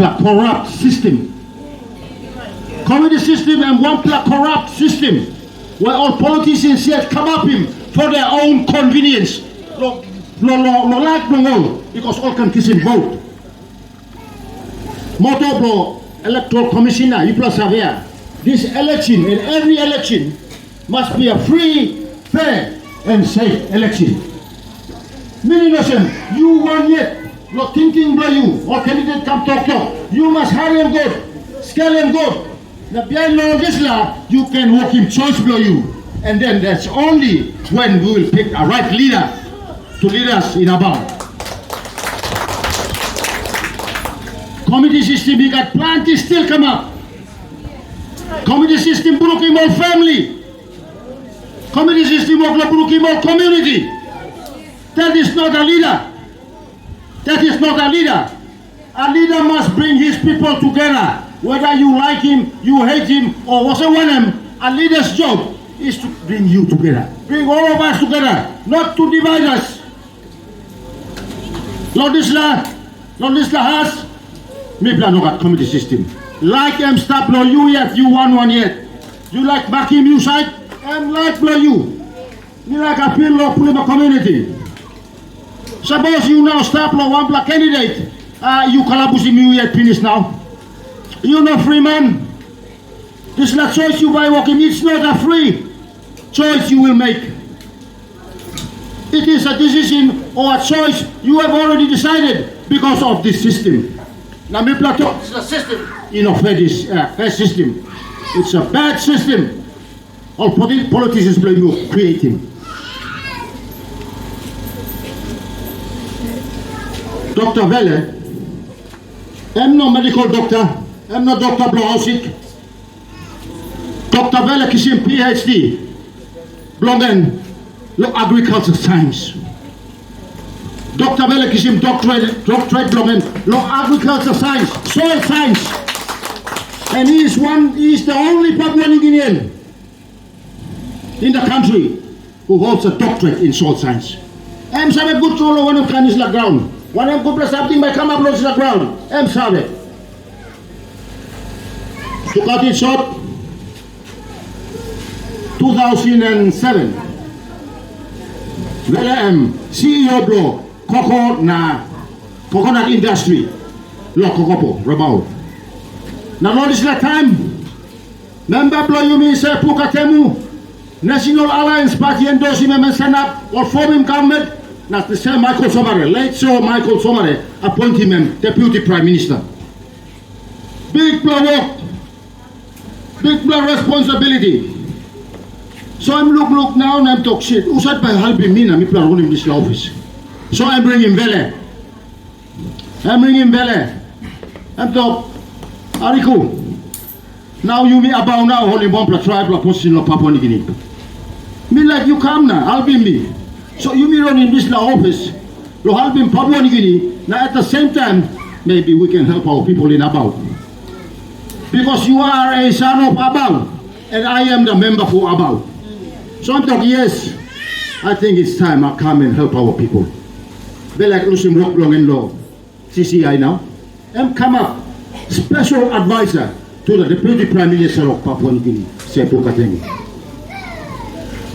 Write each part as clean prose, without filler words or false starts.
plus corrupt system. Committee system and one plus corrupt system where all politicians yet come up him for their own convenience. No like no all, because all can kiss him vote. Moto electoral commissioner, you plus have this election and every election must be a free, fair and safe election. Many nation, you won yet, not thinking by you, or candidate come talk. You must hire him good, scale him good. Now behind all this law, you can walk him choice below you. And then that's only when we will pick a right leader to lead us in about. Committee system, we got plenty still come up. Committee system, broken more family. Committee system, broken more community. That is not a leader. That is not a leader. A leader must bring his people together. Whether you like him, you hate him, or whatsoever, a leader's job is to bring you together. Bring all of us together, not to divide us. Lord Isla has, me plan no got committee system. Like em stop blow you yet, you won one yet. You like Makim you side, em like blow you. Me like appeal law Upulima community. Suppose you now stop blow one black candidate, you collaborating you yet finish now. You know free man. This is not choice you by walking, it's not a free choice you will make. It is a decision or a choice you have already decided because of this system. Now me plateau, it's a system. You know, fair system. It's a bad system. All politicians blame you creating. Dr. Vele, I'm no medical doctor. I'm not Dr. Blahousik. Dr. Vele kisim PhD. Blongen, lo agriculture science. Dr. Vele kisim doctorate blongen, lo agriculture science, soil science. And he is the only Papua New Guinean in the country who holds a doctorate in soil science. I'm sabe good solo one of canis la ground. One of good something by come up la ground. I'm sabe. To cut it short, 2007, Vele CEO blo coconut industry, lo kokopo, Rabao. Now notice that time, member blo you mean say Pukatemu, National Alliance Party endorse him and stand up or form him government. Now the same Michael Somare, late so Michael Somare appoint him Deputy Prime Minister. Big blow work. Big blood responsibility. So I'm look now and I'm talk shit. Usat by helping me na me plan running this office. So I'm bringing Vele. I'm talk Ariku. Now you me about now only one tribe la position of Papua New Guinea. Me like you come now, help me. So you me running this office. You help in Papua New Guinea. Now at the same time, maybe we can help our people in Abau. Because you are a son of Abau, and I am the member for Abau. So I'm talking, yes, I think it's time I come and help our people. They like losing work long in law, CCI now. And come up, special advisor to the Deputy Prime Minister of Papua New Guinea, Sepu Katengi.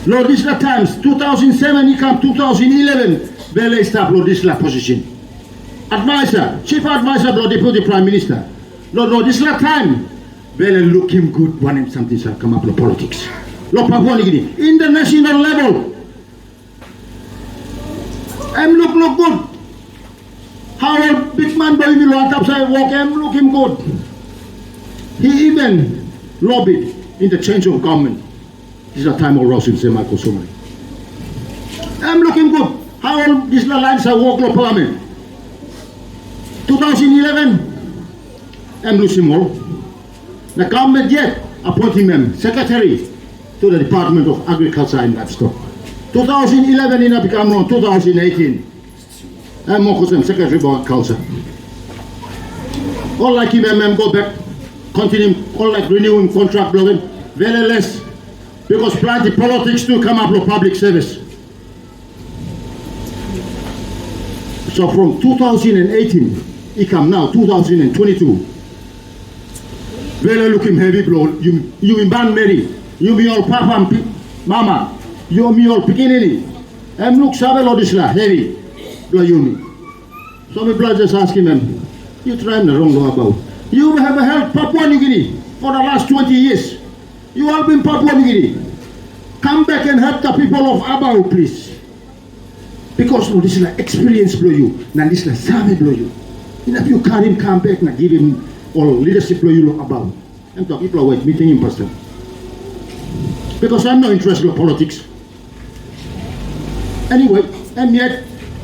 Lord, this is the times, 2007, he come 2011, Vele start Lord this position. Advisor, chief advisor to the Deputy Prime Minister. Lord, this is the time. Vele look him good, want him something shall come up to politics. Lord Papua New Guinea, international level. Look good. How a big man boy me long upside walk look him good. He even lobbied in the change of government. This is a time of Rosin, say Michael Somari. Looking good. How this lines I walk in parliament. 2011. Losing all. The government yet appointing them secretary to the Department of Agriculture and Livestock. 2011 in a become on 2018. I'm Mokosem Secretary of Agriculture. All like him go back, continue, all like renewing contract blowing, very less, because plenty politics to come up with public service. So from 2018 He come now, 2022. Vele looking heavy blow. You in band Mary. You be all papa and mama. You me all beginning. Look sabe lo disla heavy. Blow you me. So my brother just asking them, you trying the wrong law about. You have helped Papua New Guinea for the last 20 years. You all been Papua New Guinea. Come back and help the people of Abau, please. Because no, this is like experience blow you. Now this is like sabe blow you. If you carry him, come back and give him all leadership blow you about. I'm talking people are meeting in person. Because I'm not interested in politics. Anyway, and yet,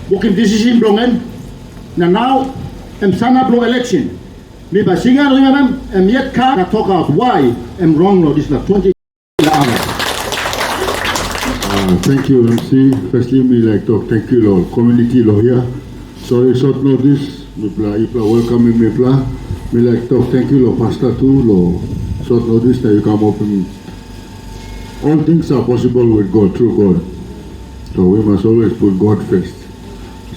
working decision blongen. Now, I'm sana blow election. Me by singing, remember, and yet can't talk out why I'm wrong or this like 20 hours. Thank you, MC. Firstly, me like to thank you, Lord. Community law here. Sorry, short notice. Me welcoming me pla. Me like to thank you, Lord. Pastor too, Lord. Short notice that you come up and all things are possible with God, through God. So we must always put God first.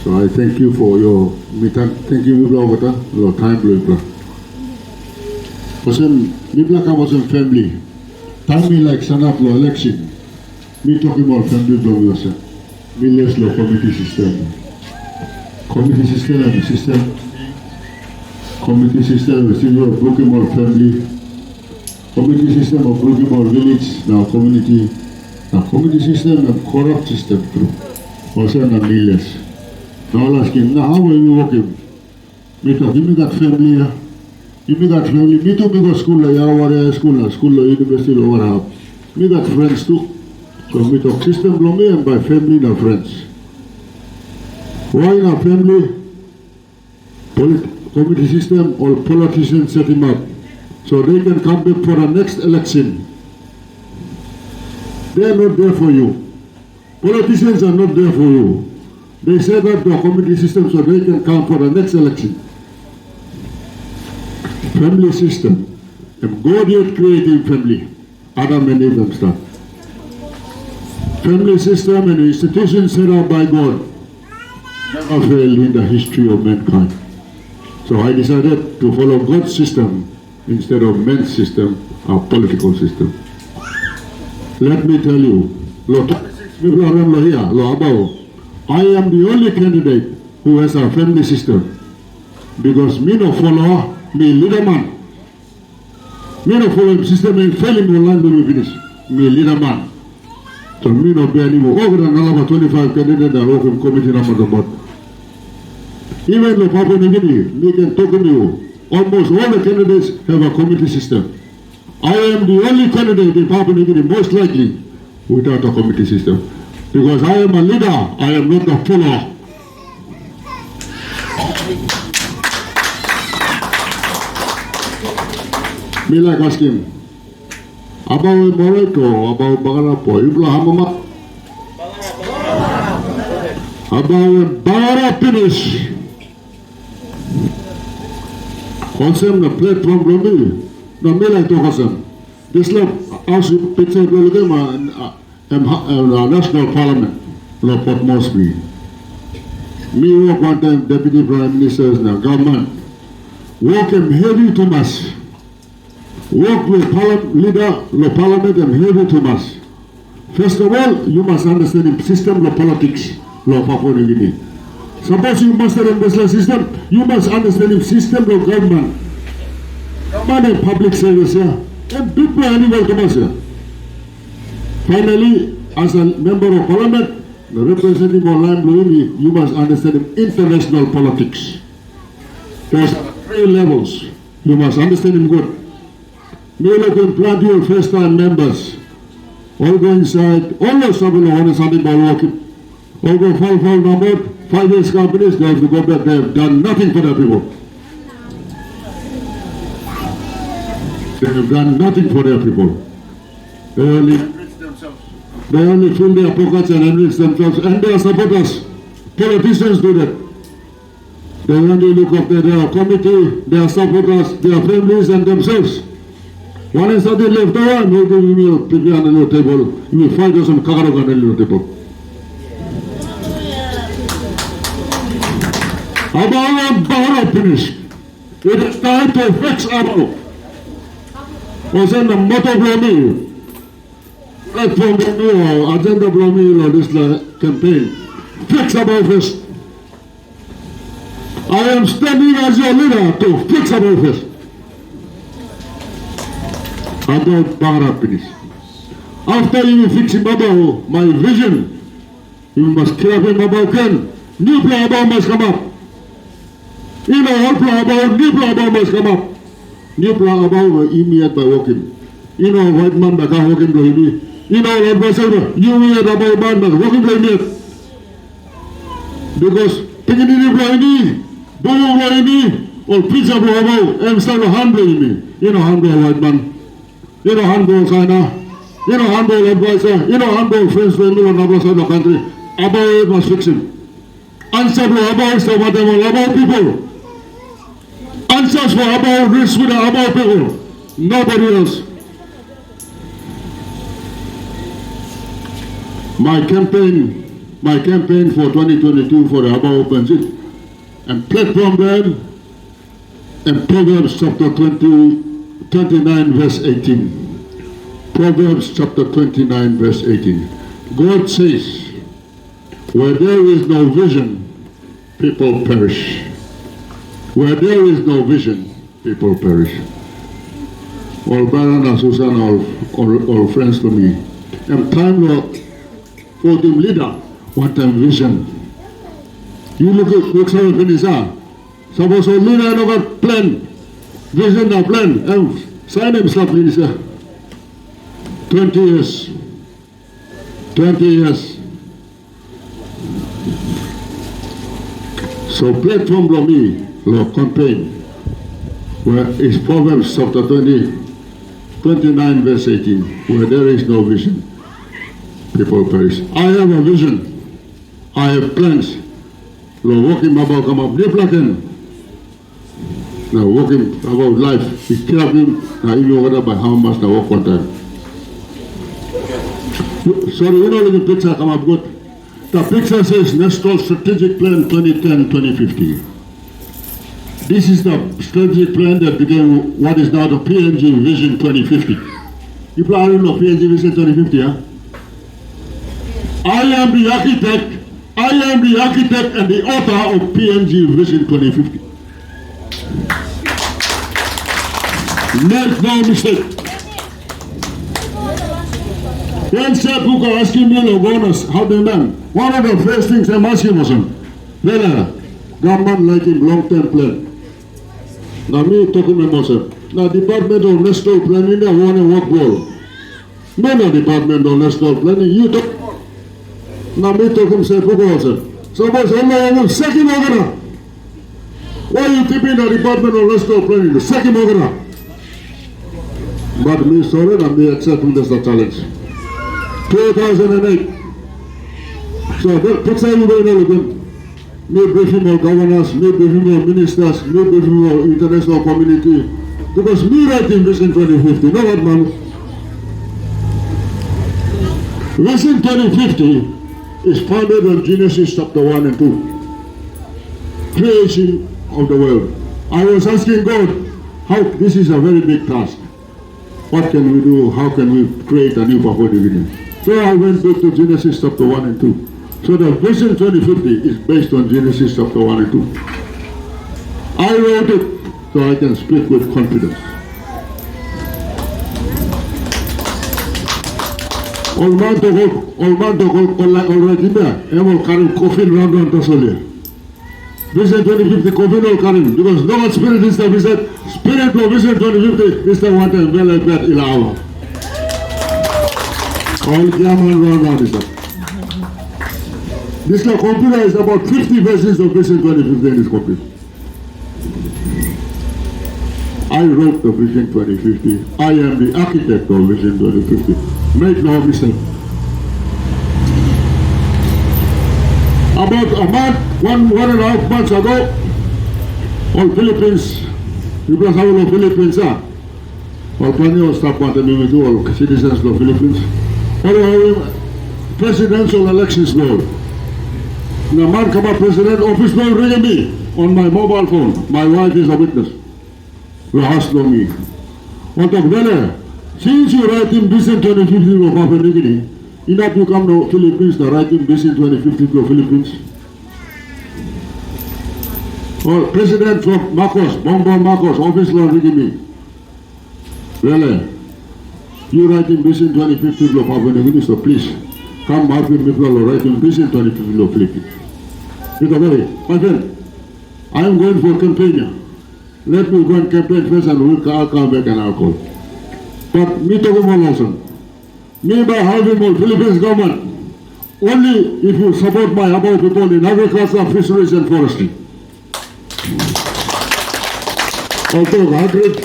So I thank you for your thank you, your time, Lord. Person, me come as a family. Time me like Sanap law election. Me talking about family blow yourself. Me less law committee system. Committee system. Committee system is still of broken more family. Committee system of broken more village. Now community. Now committee system and corrupt system too. Also na me less. Now I'll ask him, now how will you work him? Me talk, give me that family. Give me that family. Me too, me go school, school, university, over. Me got friends too. So me talk system blow me and by family and friends. Why in our family? Committee system or politicians set him up so they can come back for the next election. They are not there for you. Politicians are not there for you. They set up the committee system so they can come for the next election. Family system. And God yet created family. Adam and Eve and stuff. Family system and institution set up by God never failed in the history of mankind. So I decided to follow God's system instead of man's system, our political system. Let me tell you, I am the only candidate who has a family system because me no follow, me leader man. Me no follow system and fail him online when we finish. Me leader man. So me no be anymore. Over than 25 candidates that work in committee number about. Even the Papua New Guinea, we can talk to you. Almost all the candidates have a committee system. I am the only candidate in Papua New Guinea, most likely, without a committee system. Because I am a leader, I am not a follower. Me like asking, about Morocco, about Bagarapo, Ibla Hamama, about Bagara finish. Konsem na platform blomi, na me like to konsem. This like as picture blomi ma national parliament, la Port Moresby. Me work one time deputy prime ministers na government. Work him heavy too much. Work with leader the parliament and heavy too much. First of all, you must understand the system of politics, law Papua New Guinea. Suppose you master in this system, you must understand the system of government. Government and public service here. And people are anywhere to us here. Finally, as a member of parliament, the representative of Lime Blue, you must understand international politics. There's 3 levels. You must understand them good. Me look and plant your first time members. All go inside, all the trouble on something by walking. All go fall number. 5 years companies, they have to go back, they have done nothing for their people. They have done nothing for their people. They only fill their pockets and enrich themselves, and their supporters. Politicians do that. They only look after their committee, their supporters, their families and themselves. One is something left over, maybe we will pick you on the little table, we will fight us some kakaroga on the little table. About and Bahara finished. It is time to fix Abao. Was in the motto blomi. Platform blomi or agenda blomi or this campaign. Fix Abao first. I am standing as your leader to fix Abao first. About Bahara finished. After you fix him Abao, my vision, you must clear him Abao Ken. New plan Abao must come up. You know, old plan Abao, new plan Abao must come up. New plan Abao were immediate by walking. You know, white man that can walking to him. You know, Lord Basilva, you will Abao man that walking to him. Because taking it by me, Bobo by me, or pizza by Abao, and start handling me. You know, handle white man. You know, handle China. You know, handle advisor. You know, handle friends, family, on other side of the country. Abao must fix him. Answer for Abao is whatever Abao people. Answers for Abao risk with the Abao people. Nobody else. My campaign for 2022 for the Abao Open Seat and platform there in Proverbs chapter 29 verse 18. Proverbs chapter 29 verse 18. God says, where there is no vision, people perish. Where there is no vision, people perish. All Baron and Susan, all friends to me. And time for the leader, what time vision. You look some of it. Suppose a leader never plan, vision or plan, and sign himself, Minister. 20 years. 20 years. So platform for me, law campaign, where is Proverbs chapter 29 verse 18, where there is no vision, people perish. I have a vision. I have plans. Law walking about come up, deep now walking about life. He care him, now even whether by how much now walk one time. Sorry, you know the picture come up good. The picture says National Strategic Plan 2010-2050. This is the strategic plan that became what is now the PNG Vision 2050. You probably know PNG Vision 2050, huh? I am the architect and the author of PNG Vision 2050. Make no mistake. When Sir Puka asking me the bonus, how they done? One of the first things I'm asking was, Vele, government like him long-term plan. Now me talking about myself. Now Department of National Planning, they want to work well. No Department of National Planning, you talk. Now me talking Sir Puka also. So boys, I'm second order. Why are you keeping the Department of National Planning? The second order. But me sorry, and me accepting this challenge. 2008. So that picture you don't know again. Me briefing our governors, me briefing our ministers, me briefing our international community. Because me writing Vision 2050, know what man? Vision 2050 is founded on Genesis chapter 1 and 2. Creation of the world. I was asking God, how this is a very big task. What can we do? How can we create a new Papua New Guinea? So I went back to Genesis chapter 1 and 2. So the Vision 2050 is based on Genesis chapter 1 and 2. I wrote it so I can speak with confidence. All man to go, already there. Everyone carrying coffin round on Tosolia. Vision 2050 coffin all carrying. Because no spirit is the vision. Spirit of Vision 2050 is the one time Vele bet ilawa. All Yaman round is that. This computer is about 50 versions of Vision 2050 in this computer. I wrote the Vision 2050. I am the architect of Vision 2050. Make no mistake. About a month, one and a half months ago, all Philippines, people have all Philippines are. All Panyo stop wanting me to all citizens of the Philippines. All presidential elections now. The man come up president office boy ringing me on my mobile phone. My wife is a witness. You ask me. On top Vele, since you write in Vision 2050 of Papua New Guinea, enough you come to Philippines to write in Vision 2050 of Philippines. Well, President from Marcos, Bongbong Marcos, office law ringing me. Vele, you write in Vision 2050 of Papua New Guinea, so please come out with me to write in Vision 2050 of Philippines. Mr. Vele, my friend, I am going for campaign. Let me go and campaign first and I'll come back and I'll call. But me talking about Lawson. Me by having more Philippines government, only if you support my Abao people in agriculture, fisheries and forestry. Also, 100.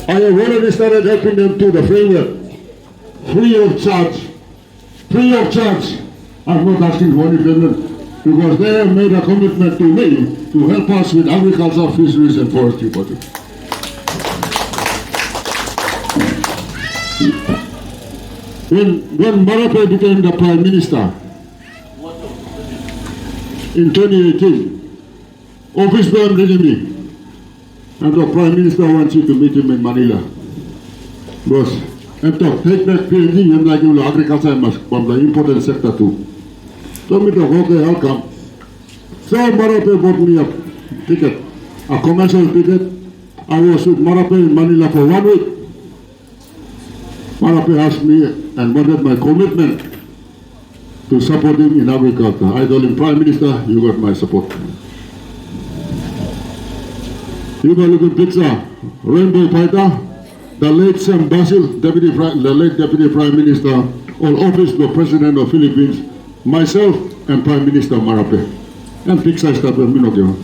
I have already started helping them to the framework. Free of charge. Free of charge. I'm not asking for any payment because they have made a commitment to me to help us with agriculture, fisheries and forestry projects. When Marape became the Prime Minister in 2018, office boy ringing me, and the Prime Minister wants you to meet him in Manila. Boss, and talk, take back PNG and like you agriculture must from the important sector too. So me talk, okay, I'll come. So Marape bought me a ticket, a commercial ticket. I was with Marape in Manila for 1 week. Marape asked me and wanted my commitment to support him in agriculture. I told him, Prime Minister, you got my support. You can look at picture, Rainbow Paita, the late Sam Basil, the late Deputy Prime Minister, all office the President of Philippines, myself and Prime Minister Marape. And picture started Minogyo.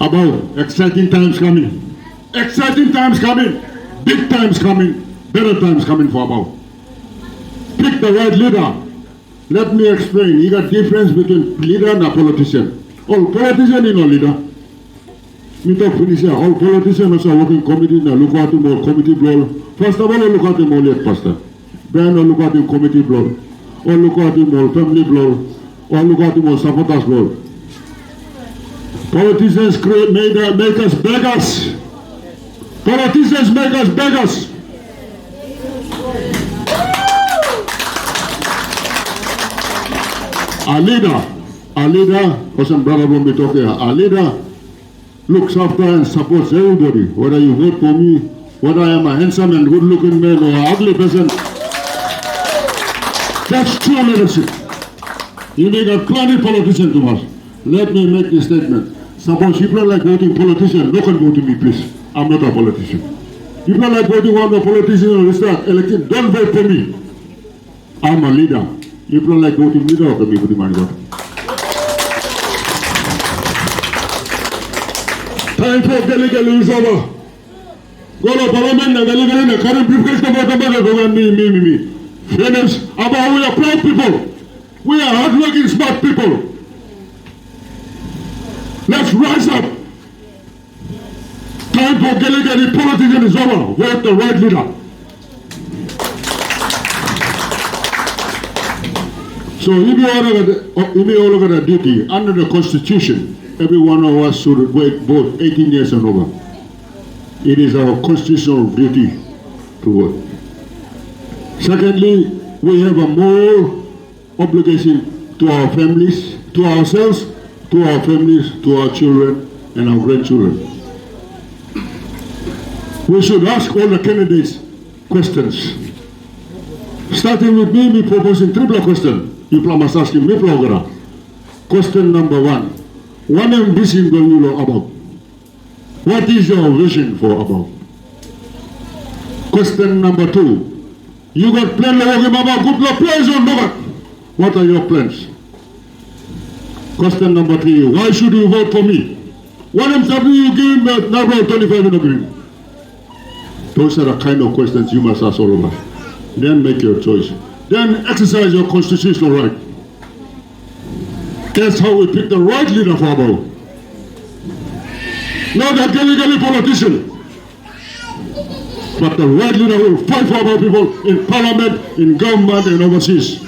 About exciting times coming. Exciting times coming. Big times coming. Better times coming for Abao. Pick the right leader. Let me explain. You got difference between leader and a politician. All politician is no leader. Me talk finish here. All politicians also working committee now. Look at him all committee role. First of all, look at him all yet, Pastor. Then look at him committee role. Or look at him all family role. Or look at him all supporters role. Politicians make us beggars. Politicians make us beggars. A leader, person brother from Ethiopia, a leader looks after and supports everybody. Whether you vote for me, whether I am a handsome and good-looking man or an ugly person, that's true leadership. You need a clever politician to us. Let me make this statement. Suppose you don't like voting politician, no can vote to me, please. I'm not a politician. You don't like voting one of the politicians or start elected, don't vote for me. I'm a leader. You don't like voting leader of the me for the money. Time for delegate is over. Go to parliament and delegate in the current briefcase about the me. Friends, Abao, we are proud people. We are hardworking, smart people. Let's rise up. Time for delegate politician is over. Vote the right leader. So if you all over the duty, under the Constitution, every one of us should vote 18 years and over. It is our constitutional duty to vote. Secondly, we have a moral obligation to our families, to ourselves, to our families, to our children and our grandchildren. We should ask all the candidates questions. Starting with me proposing triple question. People must ask me question number 1. What ambition do you know about? What is your vision for Abao? Question number 2. You got plan about good plans or not? What are your plans? Question number 3. Why should you vote for me? What am you giving me now 25 in a green? Those are the kind of questions you must ask all of us. Then make your choice. Then exercise your constitutional right. That's how we pick the right leader for Abao. not a gully politician, but the right leader who will fight for our people in parliament, in government, and overseas.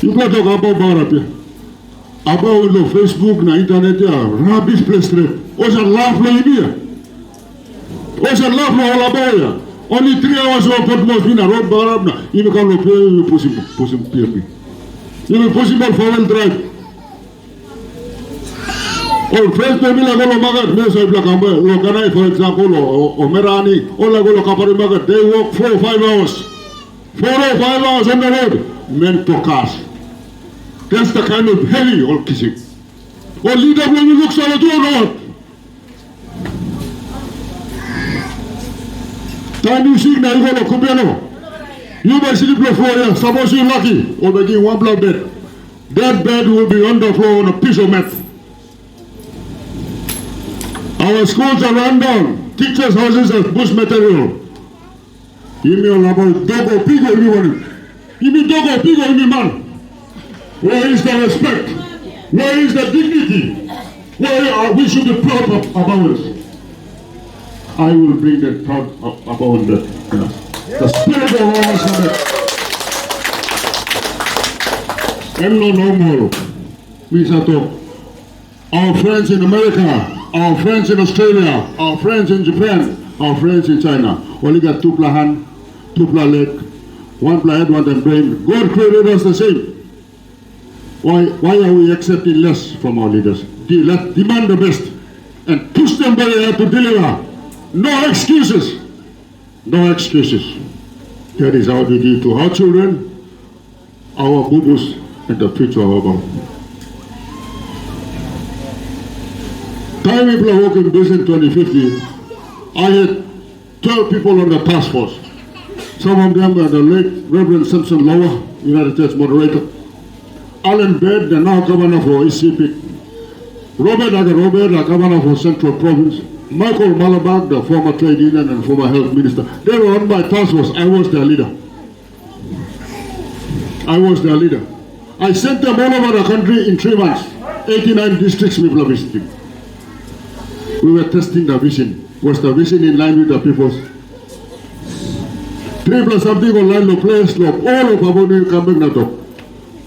You can talk about Bharat, about the Facebook, na internet, rubbish place. What's a laugh for India? What's a laugh for all about ya? Only 3 hours of put most in a road Bharat, you can't pay, you push him, PMB. You will possible foreign drive. Or friends to me like all Magat, Mesa Blackambe, for example, or Merani, or Lagolo Kapari Magat, they walk 4 or 5 hours. 4 or 5 hours on the road, meant to cars. That's the kind of heavy or kissing. Or leader when you look so at all. Time you see now you go to Kubiano. You may sleep for 4 years, suppose you're lucky, or begin one block bed. That bed will be on the floor on a piece of mat. Our schools are run down. Teachers' houses are bush material. Give me all about dog or pig or anyone. Give me dog or pig or any man. Where is the respect? Where is the dignity? Where we should be proud about it. I will bring that proud about that. The spirit of our Senate. And no more. Misato. Our friends in America. Our friends in Australia, our friends in Japan, our friends in China. Only got 2 pla hand, 2 pla leg, 1 pla head, 1 brain. God created us the same. Why are we accepting less from our leaders? Let's demand the best and push them very hard to deliver. No excuses. No excuses. That is our duty to our children, our boo-boos, and the future of our world. Time people are working this in 2050, I had 12 people on the task force. Some of them are the late Reverend Simpson Lower, United States moderator. Alan Baird, the now governor for ECP. Robert, the governor for Central Province. Michael Malabag, the former trade union and former health minister. They were on my task force. I was their leader. I sent them all over the country in 3 months. 89 districts people are visiting. We were testing the vision. Was the vision in line with the people's? 3 plus something online, no place, no all of our money coming na to.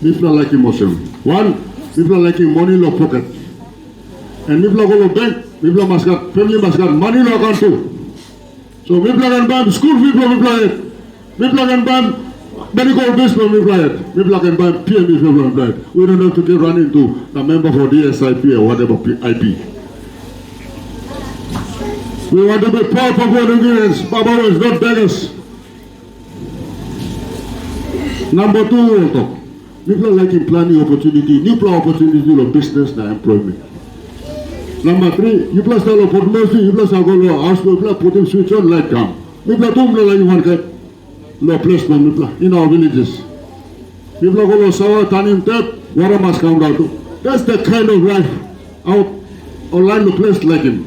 People are liking motion. 1, people are liking money, no pocket. And people are going to bank, people must got, family must got money, no account too. So people can buy school fees from people. People can buy medical bills from people. People can buy PMB from people. We don't have to keep running to the member for DSIP or whatever IP. We want to be poor Papua New Guineans. Papua is not beggars. Number 2, also, people are liking planning opportunity, new plan opportunity of business and employment. Number 3, you plus tell put mercy, you plus go to house, you plus put him switch on light down. People are too like one cat. No placement people in our villages. People are going to sour, turn him tap, water must come down too. That's the kind of life out online the place like him.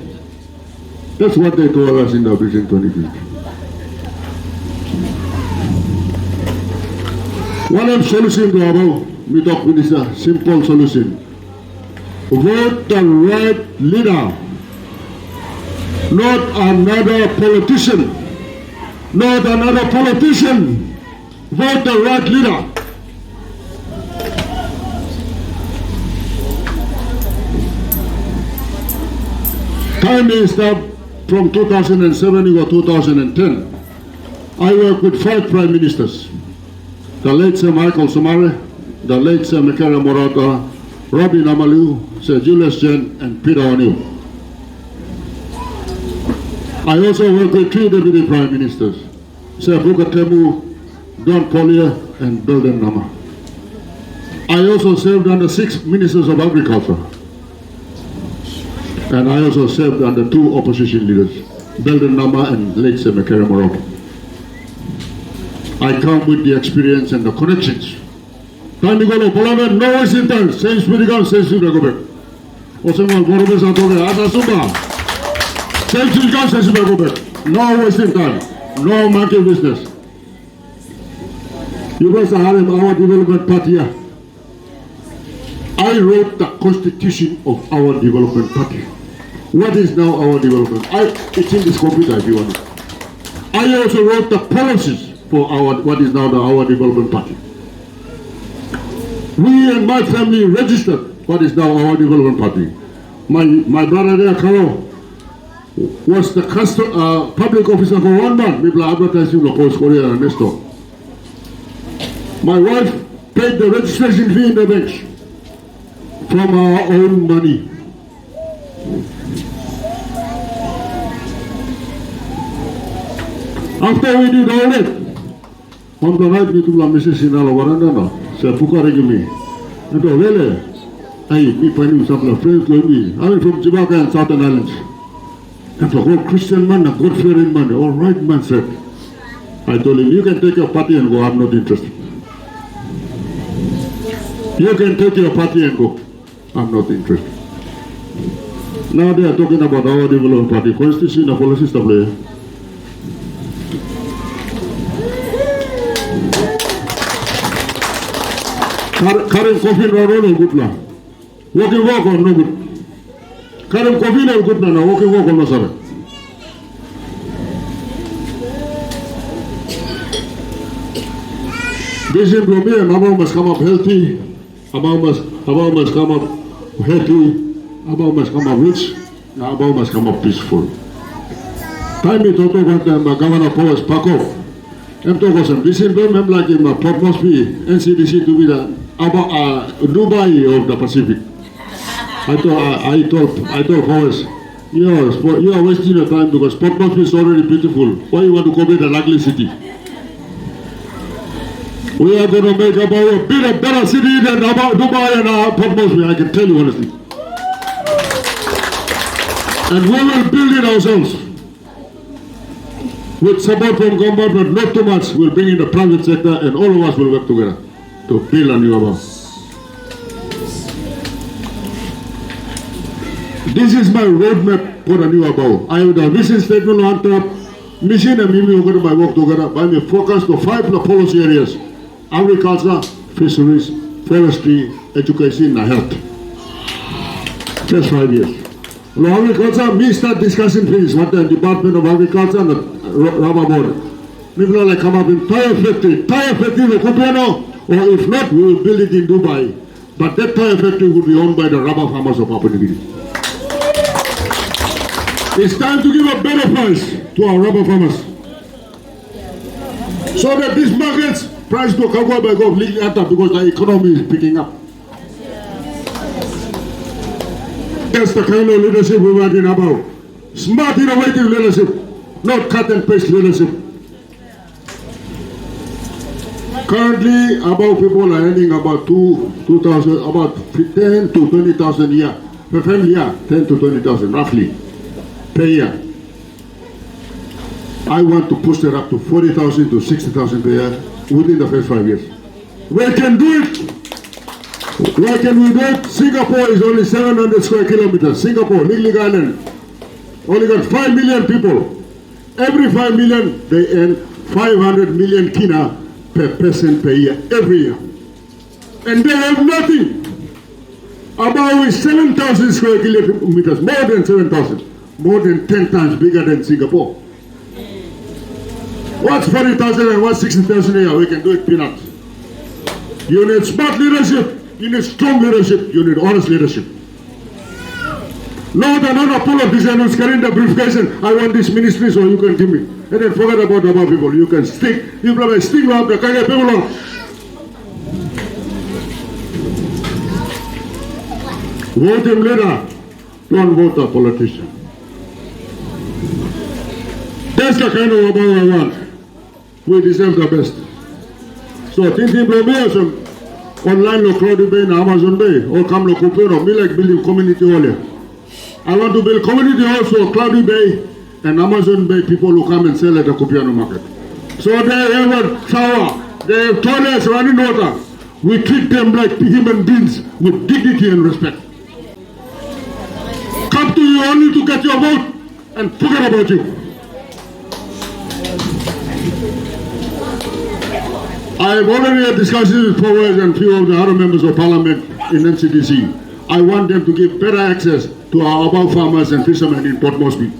That's what they told us in the Vision 2050. One solution to our we talk with this simple solution. Vote the right leader, not another politician. Not another politician. Vote the right leader. Time is up. From 2007 to 2010, I worked with 5 prime ministers. The late Sir Michael Somare, the late Sir Mikera Morata, Robin Amalu, Sir Julius Jen, and Peter O'Neill. I also worked with 3 deputy prime ministers, Sir Bukatemu, Don Collier, and Belden Nama. I also served under 6 ministers of agriculture. And I also served under 2 opposition leaders, Belden Nama and late Sir Mikera Morata. I come with the experience and the connections. Time to go to Parliament, no wasting time. Same Spirigan, same Spirigan. Osemal Borobes Atoge, Asasuba. Same Spirigan, same Spirigan. No wasting time. No monkey business. You guys are having our development party here. I wrote the constitution of our development party. What is now our development? It's in this computer if you want it. I also wrote the policies for what is now our development party. We and my family registered what is now our development party. My brother there, Carol, was the public officer for 1 month. People are advertising the Post Korea and Nestor. My wife paid the registration fee in the bank from our own money. After we did all that, on the night we took la Mrs. Sinalo Varandana, said Pukarigimi, and the Vele, hey, me finding some friends like me. I'm from Jamaica and Southern Islands. And the whole Christian man, a God-fearing man, all right man said. I told him, you can take your party and go, I'm not interested. You can take your party and go, I'm not interested. Now they are talking about our development party. Constitution of policy stuff there. Karim Kofi no good now. Walking walk on no good. Karim Kofi no good now. Walking walk on no sorry. This is Bromia. Mama must come up healthy. Mama must come up healthy. Mama must come up rich. Mama must come up peaceful. Time it auto got them Governor Powers pack off. I'm talking some. This is them like in Port Moresby, NCDC to be the Dubai of the Pacific. I told Powers, you are wasting your time because Port Moresby is already beautiful. Why you want to commit an ugly city? We are going to make about a bit better city than about Dubai and Port Moresby, I can tell you honestly. And we will build it ourselves. With support from government, but not too much, we'll bring in the private sector and all of us will work together to build a new Aba. This is my roadmap for the new Aba. I have the vision statement on top. Mission and Mimi are going to work together by me focus to 5 policy areas: agriculture, fisheries, forestry, education, and health. Just 5 years. Now, agriculture, me start discussing things what the Department of Agriculture and the rubber board. People like come up in tire factory in Kupiano, or if not, we will build it in Dubai. But that tire factory will be owned by the rubber farmers of Papua New Guinea. It's time to give a better price to our rubber farmers. So that these markets price to come by go because the economy is picking up. That's the kind of leadership we want in about. Smart, innovative leadership, not cut and paste leadership. Currently, about people are earning about 2,000, about 10 to 20,000 a year per family. 10 to 20,000 roughly per year. I want to push that up to 40,000 to 60,000 per year within the first 5 years. We can do it. Why can we do it? Singapore is only 700 square kilometers. Singapore, Little Island, only got 5 million people. Every 5 million, they earn 500 million kina per person per year, every year. And they have nothing. About 7,000 square kilometers, more than 7,000, more than 10 times bigger than Singapore. What's 40,000 and what's 60,000 a year? We can do it peanuts. You need smart leadership. You need strong leadership. You need honest leadership. Not another pull of design who's carrying the briefcase. I want this ministry, so you can give me. And then forget about the people. You can stick. You probably stick up the Kaya people. Vote him leader. Don't vote a politician. That's the kind of Aba I want. We deserve the best. So, thinking of some online lo Cloudy Bay and Amazon Bay, or come lo Kupero, me like building community hall here. I want to build community hall so Cloudy Bay and Amazon Bay people who come and sell at the Kupiano market. So they have a shower, they have toilets, running water. We treat them like human beings with dignity and respect. Come to you only to get your vote and forget about you. I have already had discussions with Powers and few of the other members of parliament in NCDC. I want them to give better access to our above farmers and fishermen in Port Moresby.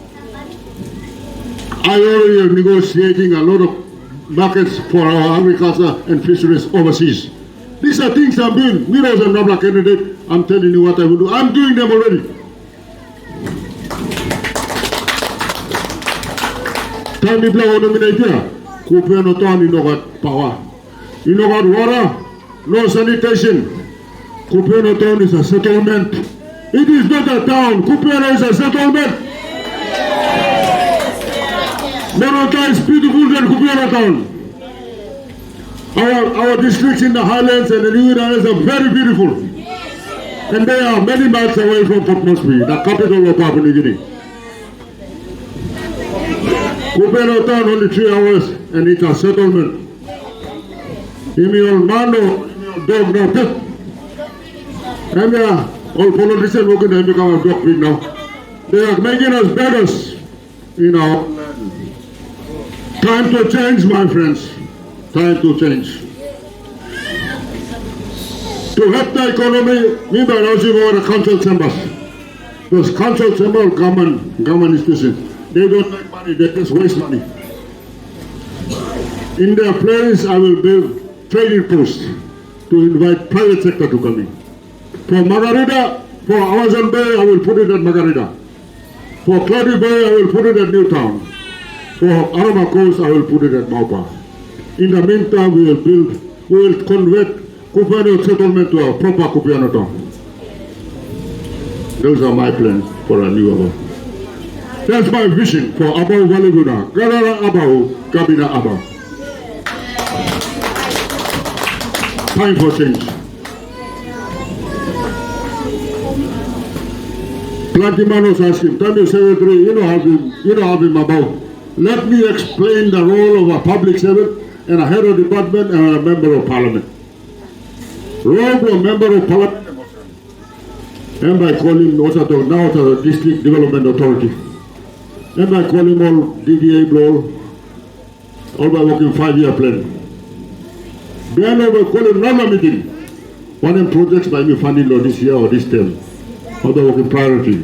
I already am negotiating a lot of markets for our agriculture and fisheries overseas. These are things I'm doing. Me as a Nobla candidate, I'm telling you what I will do. I'm doing them already. Time we blow nominate here. Kupiano town in got power. You know about water, no sanitation. Kupiano town is a settlement. It is not a town. Kupiano is a settlement. Morota is beautiful than Kupiano town. Our districts in the highlands and the new areas are very beautiful. And they are many miles away from Port Moresby, the capital of Papua New Guinea. Kupiano town only 3 hours and it's a settlement. Imi mano, dog no pit. And all politicians working to become a dog pit now. They are making us beggars in our land. Time to change, my friends. Time to change. To help the economy, we are also over the council chambers. Those council chambers, government institutions, they don't make money, they just waste money. In their place, I will build trading posts to invite private sector to come in. For Margarita, for Amazon Bay, I will put it at Margarita. For Cloudy Bay, I will put it at Newtown. For Arama Coast, I will put it at Maupa. In the meantime, we will convert Kupiano settlement to a proper Kupiano town. Those are my plans for a new Abau. That's my vision for Abau Valeguna. Garara Abau, Kabina Abau. Time for change. Plantimanos asked him, tell me, Secretary, you know how him about. Let me explain the role of a public servant and a head of department and a member of parliament. Role of a member of parliament, and by calling now the district development authority. And by calling all DDA blow, all by working 5-year plan. Then I will call him normal meeting. One of projects by me funding law this year or this term. All by working priority.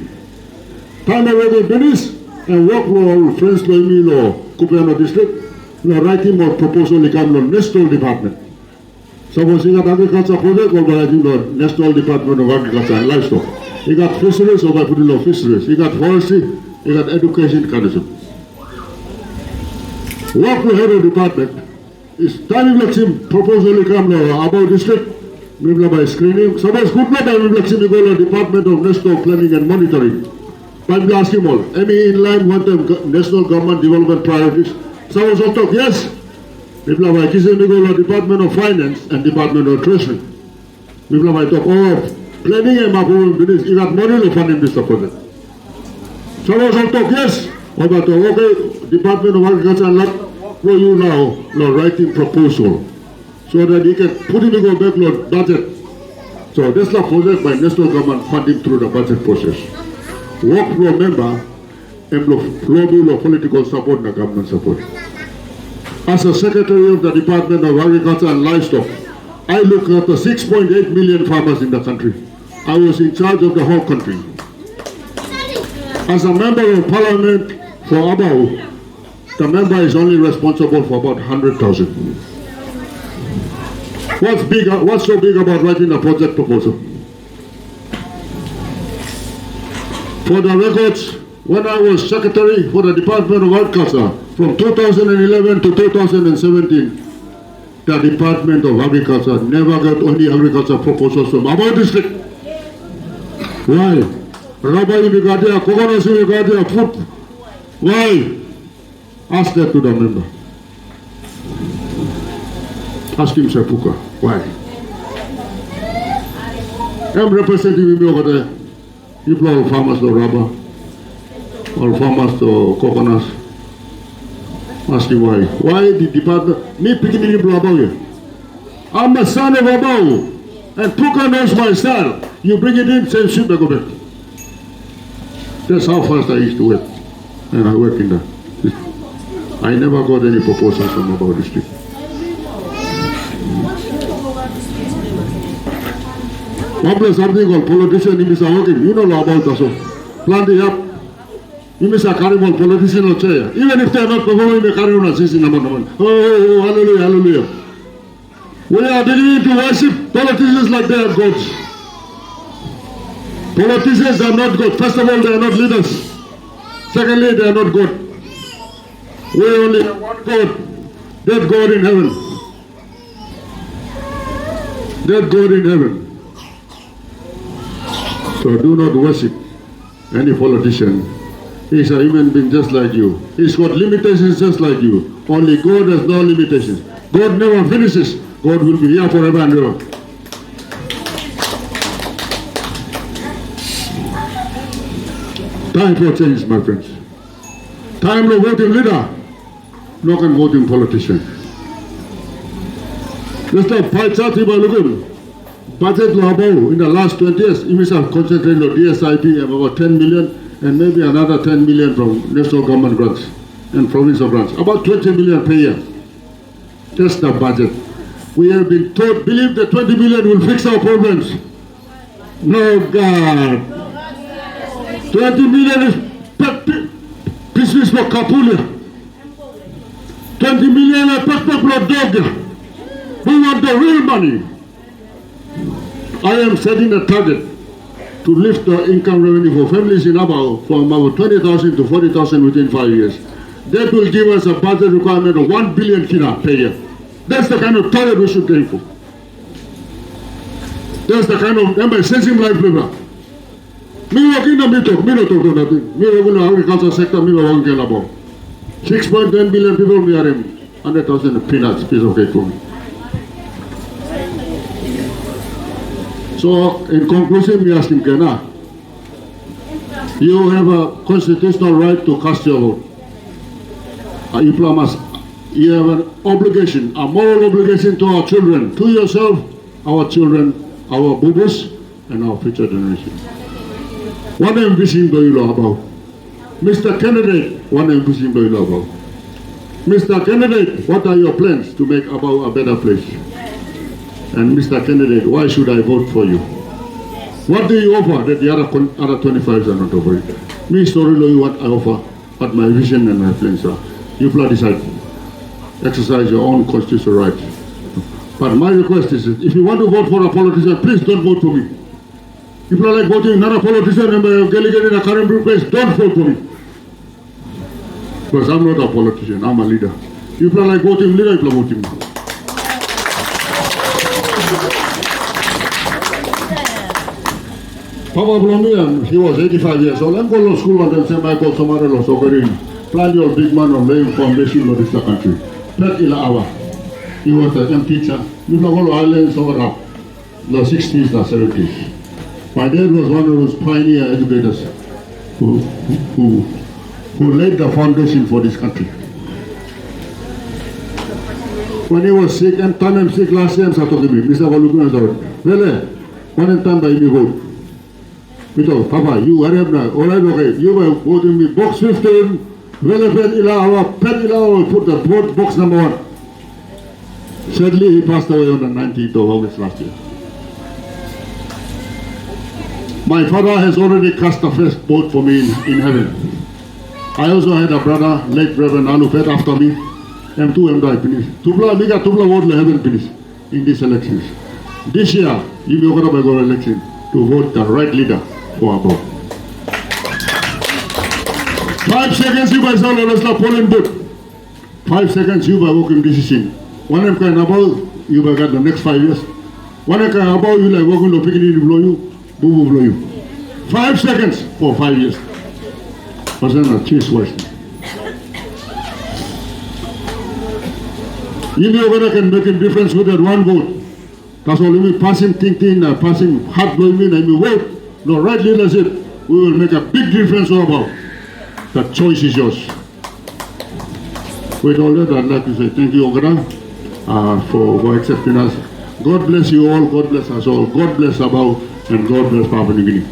Time I will finish and work with all friends like me law, Kupiano district. We are writing more proposal to come on national department. Suppose you got agriculture project or by writing the National Department of Agriculture and Livestock. You got fisheries or by putting law fisheries. You got forestry, you got education condition. Work with head of department. Is time like him proposal to come about district. Maybe by screening. Suppose good not I will like him to go to the Department of National Planning and Monitoring. But we ask him all. Any in line with the national government development priorities. Suppose all talk yes. Maybe by kissing to go to the Department of Finance and Department of Treasury. Maybe by talk planning and mapping business. You got money to fund in this project. Suppose all talk yes. Or about okay, Department of Agriculture and Land. For you now writing proposal so that you can put in the backlog budget. So that's the project by national government funding through the budget process. Work for a member and lobby of political support and government support. As a secretary of the Department of Agriculture and Livestock, I look at the 6.8 million farmers in the country. I was in charge of the whole country. As a member of parliament for Abau, the member is only responsible for about 100,000. What's so big about writing a project proposal? For the records, when I was secretary for the Department of Agriculture, from 2011 to 2017, the Department of Agriculture never got any agriculture proposals from Abau district. Why? Rubber in the coconuts in the food. Why? Ask that to the member. Ask him, Sepuka, why? I'm representing him over there. People are farmers to rubber, or farmers to coconuts. Ask him why. Why the department? Me picking people about you. I'm a son of Abau, and Puka knows my style. You bring it in, same ship, I go back. That's how fast I used to work, and I work in there. I never got any proposals from Abau district. One place something called politician, you miss a working. You know about that. So plenty up. You miss a carnival politician or chair. Even if they are not performing the carnival, number one. Oh, hallelujah, hallelujah. We are beginning to worship politicians like they are gods. Politicians are not God. First of all, they are not leaders. Secondly, they are not God. We only have one God. That God in heaven. That God in heaven. So do not worship any politician. He's a human being just like you. He's got limitations just like you. Only God has no limitations. God never finishes. God will be here forever and ever. Time for change, my friends. Time to vote in leader. No can vote in politician. Just like pie chart, budget law in the last 20 years, you must have concentrated on DSIP of about 10 million and maybe another 10 million from national government grants and provincial grants. About 20 million per year. Just the budget. We have been taught, believe that 20 million will fix our problems. No, God. 20 million is business for Kapulia. 20 million is for dog. We want the real money. I am setting a target to lift the income revenue for families in Abao from about 20,000 to 40,000 within 5 years. That will give us a budget requirement of 1 billion kina per year. That's the kind of target we should aim for. That's the kind of sensitive life level. Me working in the talk to nothing. Me working in the agriculture sector, me working in about 6.10 billion people, we are 100,000 peanuts, piece of cake for me. So, in conclusion, we ask him, Kena, you have a constitutional right to cast your vote. You have an obligation, a moral obligation to our children, to yourself, our children, our bubus, and our future generation. What ambition do you know about? Mr. Candidate, what ambition do you know about? Mr. Candidate, what are your plans to make about a better place? And Mr. Candidate, why should I vote for you? What do you offer that the other 25s are not offering? Me, sorry, what I offer, what my vision and my plans are. You please decide. Exercise your own constitutional right. But my request is, if you want to vote for a politician, please don't vote for me. If you like voting another politician and delegate in a current place, don't vote for me. Because I'm not a politician, I'm a leader. If you like voting leader, you vote him. Papa Blomian, he was 85 years old. I'm going to school and then say, Michael Somarelo, Sogarin, plan your big man of laying foundation of this country. Pet ila awa. He was a young teacher. You know, all islands over up, the 60s and 70s. My dad was one of those pioneer educators who laid the foundation for this country. When he was sick, and time I'm sick last year, I'm talking to me, Mr. Valukuna said, Vele, one time by me vote. Me told, Papa, you are now, all right, okay, you were voting me box 15, Vele pet ila put the vote box number 1. Sadly, he passed away on the 19th of August last year. My father has already cast the first vote for me in heaven. I also had a brother, late Reverend Alufet, after me. M2 M finish. Tupla vote le heaven finish in these elections. This year, you will go to election to vote the right leader for our vote. 5 seconds you by sound honest polling booth. 5 seconds you by working decision. One of kind about you by got the next 5 years. One of kind about you like working to pick it blow you, boo blow you. 5 seconds for 5 years. But then a choose wisely. You know can make a difference with that one vote. That's all we passing thinking, passing heart blowing in and we vote. No right leadership, we will make a big difference about. The choice is yours. With all that, I'd like to say thank you, Ogada, for accepting us. God bless you all, God bless us all, God bless Abao, and God bless Papua New Guinea.